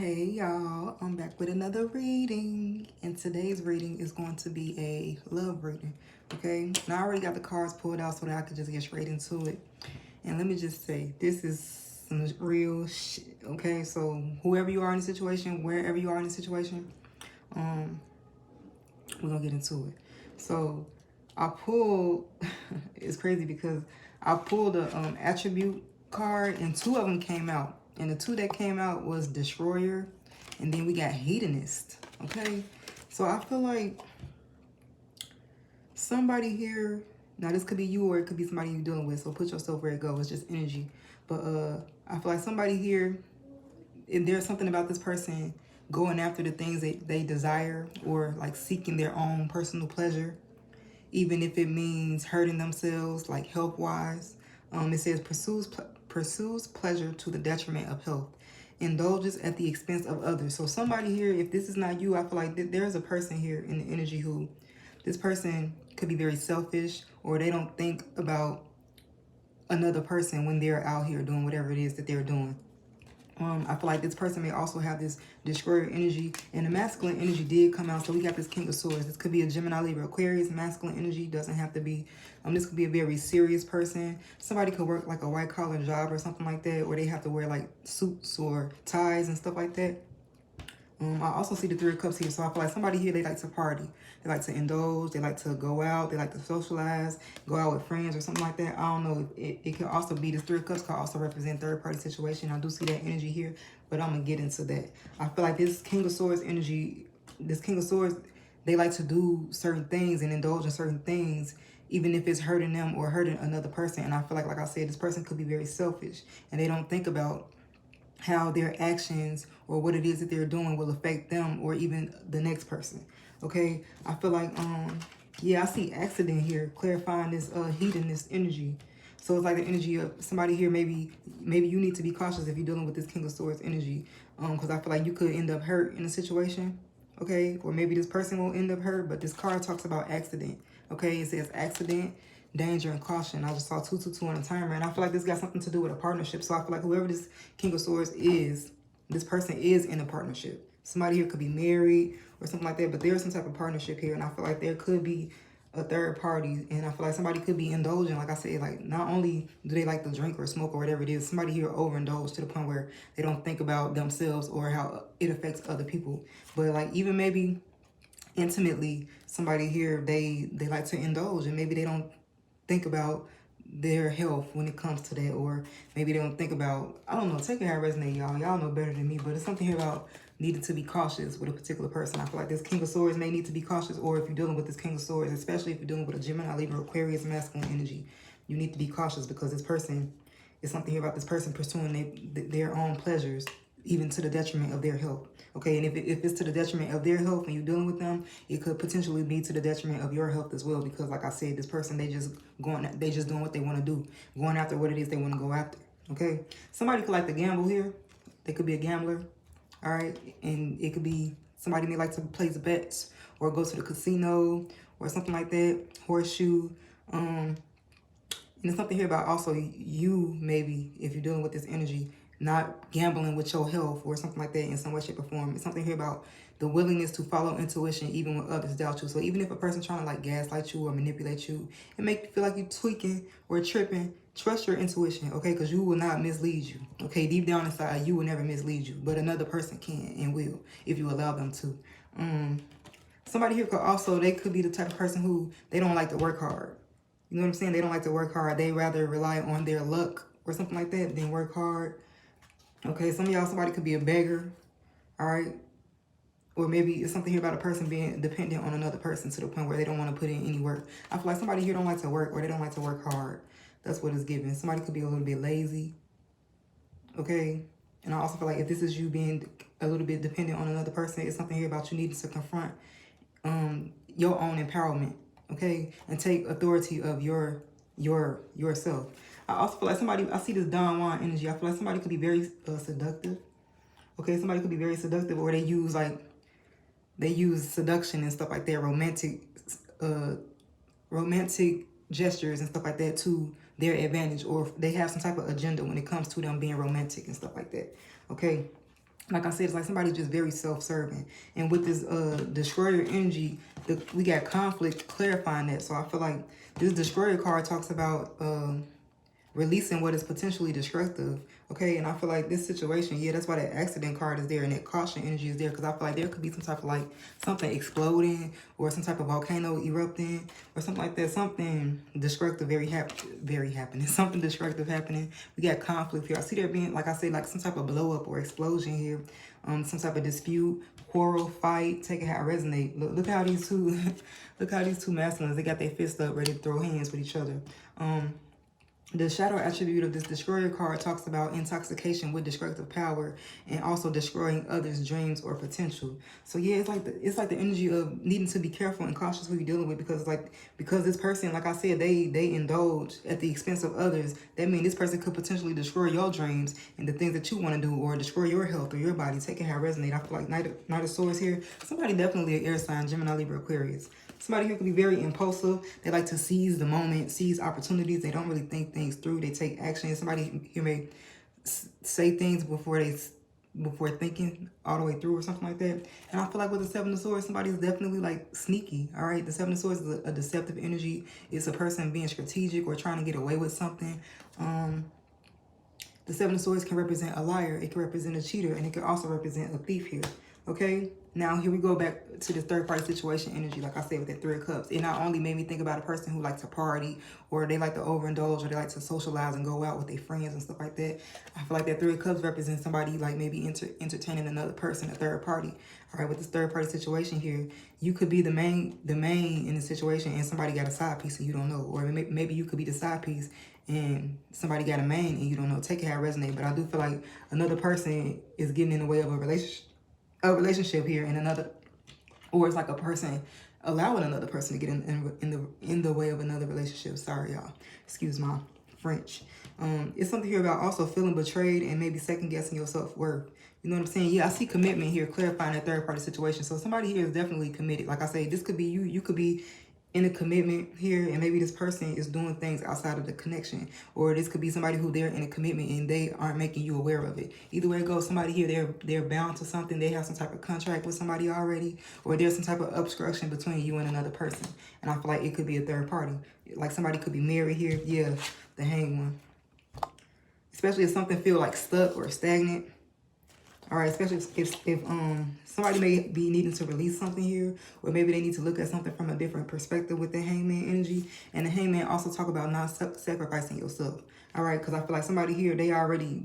Hey y'all, I'm back with another reading, and today's reading is going to be a love reading. Okay, now I already got the cards pulled out so that I could just get straight into it. And let me just say, this is some real shit. Okay, so whoever you are in the situation, wherever you are in the situation, we're gonna get into it. So I pulled it's crazy because I pulled a attribute card and two of them came out, and the two that came out was destroyer, and then we got hedonist. Okay, so I feel like somebody here, now this could be you or it could be somebody you're dealing with, so put yourself where it goes. It's just energy. But I feel like somebody here, and there's something about this person going after the things they desire, or like seeking their own personal pleasure, even if it means hurting themselves, like health wise. It says pursues pleasure to the detriment of health, indulges at the expense of others. So somebody here, if this is not you, I feel like there's a person here in the energy who, this person could be very selfish, or they don't think about another person when they're out here doing whatever it is that they're doing. I feel like this person may also have this destroyer energy, and the masculine energy did come out. So we got this King of Swords. This could be a Gemini, Libra, Aquarius. Masculine energy doesn't have to be. This could be a very serious person. Somebody could work like a white collar job or something like that, or they have to wear like suits or ties and stuff like that. I also see the Three of Cups here. So I feel like somebody here, they like to party. They like to indulge. They like to go out. They like to socialize, go out with friends or something like that. I don't know. It could also be, this Three of Cups could also represent third-party situation. I do see that energy here, but I'm going to get into that. I feel like this King of Swords energy, this King of Swords, they like to do certain things and indulge in certain things, even if it's hurting them or hurting another person. And I feel like I said, this person could be very selfish, and they don't think about how their actions or what it is that they're doing will affect them or even the next person. Okay, I feel like yeah, I see accident here, clarifying this hedonist energy. So it's like the energy of somebody here, maybe you need to be cautious if you're dealing with this King of Swords energy, because I feel like you could end up hurt in a situation. Okay, or maybe this person will end up hurt, but this card talks about accident. Okay, it says accident, danger, and caution. I just saw 222 on the timer, and I feel like this got something to do with a partnership. So I feel like whoever this King of Swords is, this person is in a partnership. Somebody here could be married or something like that, but there's some type of partnership here, and I feel like there could be a third party, and I feel like somebody could be indulging. Like I said, like not only do they like to drink or smoke or whatever it is, somebody here overindulged to the point where they don't think about themselves or how it affects other people. But like even maybe intimately, somebody here, they like to indulge, and maybe they don't think about their health when it comes to that, or maybe they don't think about, I don't know, take it how it resonates, y'all. Y'all know better than me, but it's something here about needing to be cautious with a particular person. I feel like this King of Swords may need to be cautious, or if you're dealing with this King of Swords, especially if you're dealing with a Gemini, Libra, Aquarius, masculine energy, you need to be cautious, because this person, is something here about this person pursuing their own pleasures, even to the detriment of their health. Okay, and if it's to the detriment of their health and you're dealing with them, it could potentially be to the detriment of your health as well. Because like I said, this person, they just doing what they want to do, going after what it is they want to go after. Okay, somebody could like to gamble here. They could be a gambler. All right, and it could be somebody may like to place bets or go to the casino or something like that, horseshoe. And there's something here about also you, maybe, if you're dealing with this energy, not gambling with your health or something like that in some way, shape, or form. It's something here about the willingness to follow intuition even when others doubt you. So even if a person's trying to like gaslight you or manipulate you and make you feel like you're tweaking or tripping, trust your intuition, okay? Because you will not mislead you, okay? Deep down inside, you will never mislead you, but another person can and will if you allow them to. Somebody here could also, they could be the type of person who, they don't like to work hard. You know what I'm saying? They don't like to work hard. They rather rely on their luck or something like that than work hard. Okay, some of y'all, somebody could be a beggar, all right? Or maybe it's something here about a person being dependent on another person to the point where they don't want to put in any work. I feel like somebody here don't like to work, or they don't like to work hard. That's what it's giving. Somebody could be a little bit lazy, okay? And I also feel like if this is you being a little bit dependent on another person, it's something here about you needing to confront your own empowerment, okay? And take authority of yourself. I also feel like somebody, I see this Don Juan energy. I feel like somebody could be very seductive. Okay, somebody could be very seductive, or they use seduction and stuff like that, romantic gestures and stuff like that to their advantage, or they have some type of agenda when it comes to them being romantic and stuff like that. Okay, like I said, it's like somebody just very self-serving. And with this destroyer energy, we got conflict clarifying that. So I feel like this destroyer card talks about releasing what is potentially destructive. Okay, and I feel like this situation, yeah, that's why that accident card is there and that caution energy is there, because I feel like there could be some type of like something exploding or some type of volcano erupting or something like that, something destructive very happening, something destructive happening. We got conflict here. I see there being, like I said, like some type of blow up or explosion here, some type of dispute, quarrel, fight. Take it how it resonate. Look how these two, look how these two masculines, they got their fists up ready to throw hands with each other. The shadow attribute of this destroyer card talks about intoxication with destructive power and also destroying others' dreams or potential. So yeah, it's like the energy of needing to be careful and cautious who you're dealing with, because because this person, like I said, they indulge at the expense of others. That means this person could potentially destroy your dreams and the things that you want to do, or destroy your health or your body. Take it how it resonate. I feel like Knight of Swords here. Somebody definitely an air sign, Gemini, Libra, Aquarius. Somebody who can be very impulsive. They like to seize the moment, seize opportunities. They don't really think things through. They take action. Somebody here may say things before thinking all the way through or something like that. And I feel like with the Seven of Swords, somebody is definitely like sneaky. All right, the Seven of Swords is a deceptive energy. It's a person being strategic or trying to get away with something. The Seven of Swords can represent a liar. It can represent a cheater, and it can also represent a thief here. Okay, now here we go back to the third party situation energy. Like I said, with that Three of Cups, it not only made me think about a person who likes to party, or they like to overindulge, or they like to socialize and go out with their friends and stuff like that. I feel like that Three of Cups represents somebody like maybe entertaining another person, a third party. All right, with this third party situation here, you could be the main in the situation, and somebody got a side piece and you don't know, or maybe you could be the side piece and somebody got a main and you don't know. Take it how it resonates. But I do feel like another person is getting in the way of a relationship here, and another, or it's like a person allowing another person to get in the way of another relationship. Sorry, y'all. Excuse my French. It's something here about also feeling betrayed and maybe second guessing your self-worth. You know what I'm saying? Yeah, I see commitment here, clarifying that third party situation. So somebody here is definitely committed. Like I say, this could be you. You could be in a commitment here, and maybe this person is doing things outside of the connection, or this could be somebody who they're in a commitment and they aren't making you aware of it. Either way it goes, somebody here, they're bound to something. They have some type of contract with somebody already, or there's some type of obstruction between you and another person. And I feel like it could be a third party. Like somebody could be married here. Yeah, the Hanged One. Especially if something feel like stuck or stagnant. All right, especially if somebody may be needing to release something here, or maybe they need to look at something from a different perspective with the Hangman energy. And the Hangman also talk about not sacrificing yourself. All right, because I feel like somebody here, they already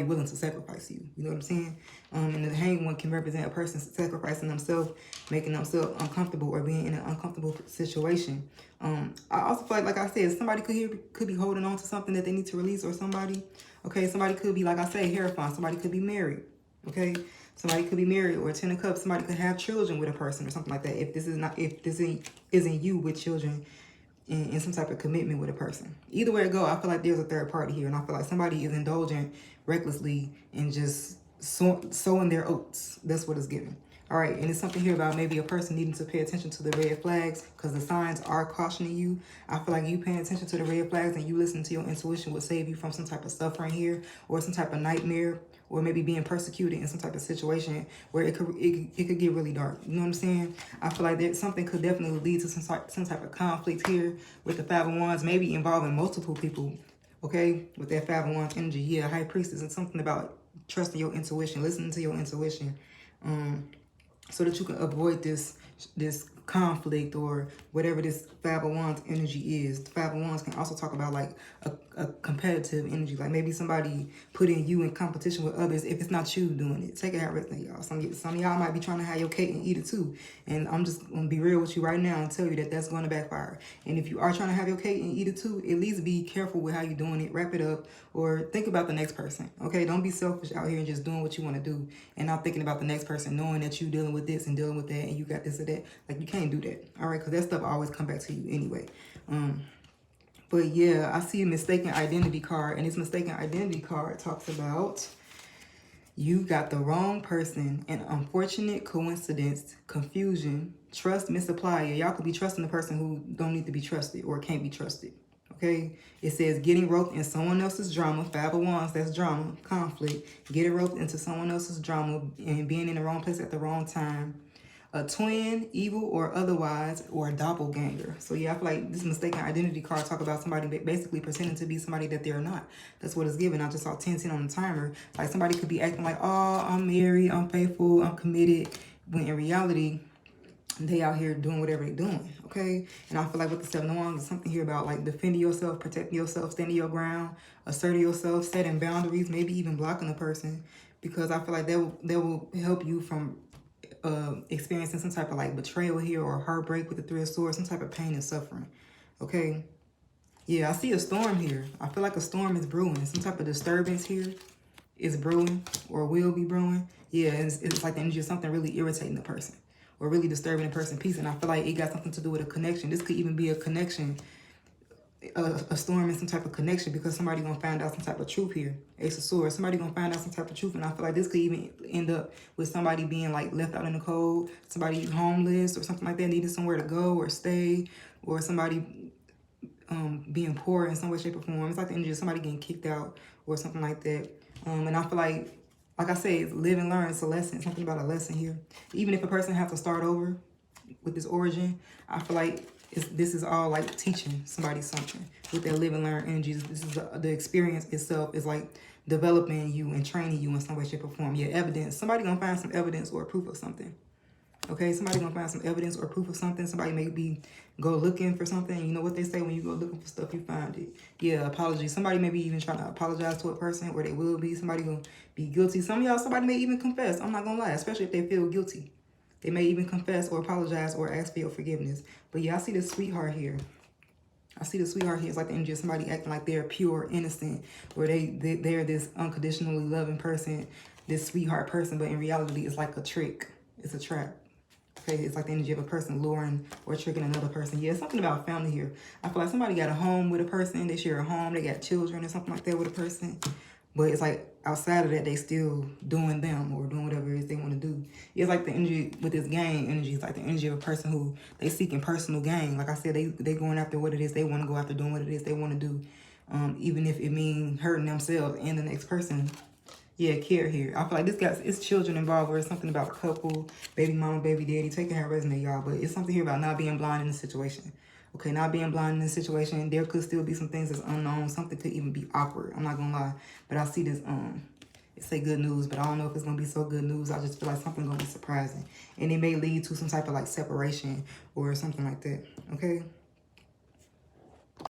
willing to sacrifice you. You know what I'm saying? And the Hanged One can represent a person sacrificing themselves, making themselves uncomfortable, or being in an uncomfortable situation. I also feel like I said, somebody could be holding on to something that they need to release, or somebody. Okay, somebody could be, like I say, Hierophant. Somebody could be married. Okay, somebody could be married, or Ten of Cups. Somebody could have children with a person or something like that. If this isn't you with children in some type of commitment with a person. Either way it go, I feel like there's a third party here, and I feel like somebody is indulging recklessly and just sowing their oats. That's what it's giving. All right, and it's something here about maybe a person needing to pay attention to the red flags, because the signs are cautioning you. I feel like you paying attention to the red flags and you listening to your intuition will save you from some type of suffering here, or some type of nightmare, or maybe being persecuted in some type of situation where it could get really dark. You know what I'm saying? I feel like that something could definitely lead to some type of conflict here with the Five of Wands, maybe involving multiple people. Okay, with that Five of Wands energy, yeah, High Priestess, and something about trusting your intuition, listening to your intuition, so that you can avoid this conflict or whatever this Five of Wands energy is. The Five of Wands can also talk about like a competitive energy, like maybe somebody putting you in competition with others if it's not you doing it. Take it how it is, y'all. Some of y'all might be trying to have your cake and eat it too, and I'm just gonna be real with you right now and tell you that that's going to backfire. And if you are trying to have your cake and eat it too, at least be careful with how you're doing it. Wrap it up, or think about the next person. Okay, don't be selfish out here and just doing what you want to do and not thinking about the next person, knowing that you're dealing with this and dealing with that and you got this or that. Like, you can't do that. All right, because that stuff always come back to you anyway. But yeah, I see a mistaken identity card, and this mistaken identity card talks about you got the wrong person, an unfortunate coincidence, confusion, trust misapplied. Y'all could be trusting the person who don't need to be trusted or can't be trusted. Okay, it says getting roped in someone else's drama. 5 of Wands, that's drama, conflict. Getting roped into someone else's drama and being in the wrong place at the wrong time. A twin, evil or otherwise, or a doppelganger. So yeah, I feel like this mistaken identity card talk about somebody basically pretending to be somebody that they're not. That's what it's given. I just saw 10 on the timer. Like somebody could be acting like, oh, I'm married, I'm faithful, I'm committed, when in reality, they out here doing whatever they're doing, okay? And I feel like with the 7 of Wands, there's something here about like defending yourself, protecting yourself, standing your ground, asserting yourself, setting boundaries, maybe even blocking a person, because I feel like that will help you from experiencing some type of like betrayal here or heartbreak with the 3 of Swords, some type of pain and suffering, okay? Yeah, I see a storm here. I feel like a storm is brewing. Some type of disturbance here is brewing or will be brewing. Yeah, it's like the energy of something really irritating the person or really disturbing the person's peace. And I feel like it got something to do with a connection. This could even be a connection, a storm in some type of connection, because somebody gonna find out some type of truth here. Ace of Swords, somebody gonna find out some type of truth. And I feel like this could even end up with somebody being like left out in the cold, somebody homeless or something like that, needing somewhere to go or stay, or somebody being poor in some way, shape, or form. It's like the energy of somebody getting kicked out or something like that. And I feel like I said, live and learn. It's a lesson, something about a lesson here. Even if a person has to start over with this origin, I feel like this is all like teaching somebody something with their live and learn energies. This is the experience itself is like developing you and training you in some way, shape, or form. Yeah, evidence. Somebody gonna find some evidence or proof of something. Okay, somebody gonna find some evidence or proof of something. Somebody maybe go looking for something. You know what they say, when you go looking for stuff, you find it. Yeah, apology. Somebody may be even trying to apologize to a person, or they will be. Somebody gonna be guilty. Some of y'all, somebody may even confess. I'm not gonna lie, especially if they feel guilty. They may even confess or apologize or ask for your forgiveness. But yeah, I see the sweetheart here. I see the sweetheart here. It's like the energy of somebody acting like they're pure, innocent, or they're this unconditionally loving person, this sweetheart person, but in reality, it's like a trick. It's a trap. Okay, it's like the energy of a person luring or tricking another person. Yeah, something about family here. I feel like somebody got a home with a person. They share a home. They got children or something like that with a person. But it's like outside of that, they still doing them or doing whatever it is they want to do. It's like the energy with this gang energy. It's like the energy of a person who they seeking personal gain. Like I said, they going after what it is they want to go after, doing what it is they want to do. Even if it means hurting themselves and the next person. Yeah, care here. I feel like this guy's, it's children involved, or it's something about a couple, baby mama, baby daddy. Taking her resonate, y'all. But it's something here about not being blind in the situation. Okay, not being blind in this situation. There could still be some things that's unknown. Something could even be awkward. I'm not gonna lie. But I see this, it say good news, but I don't know if it's gonna be so good news. I just feel like something gonna be surprising. And it may lead to some type of like separation or something like that. Okay.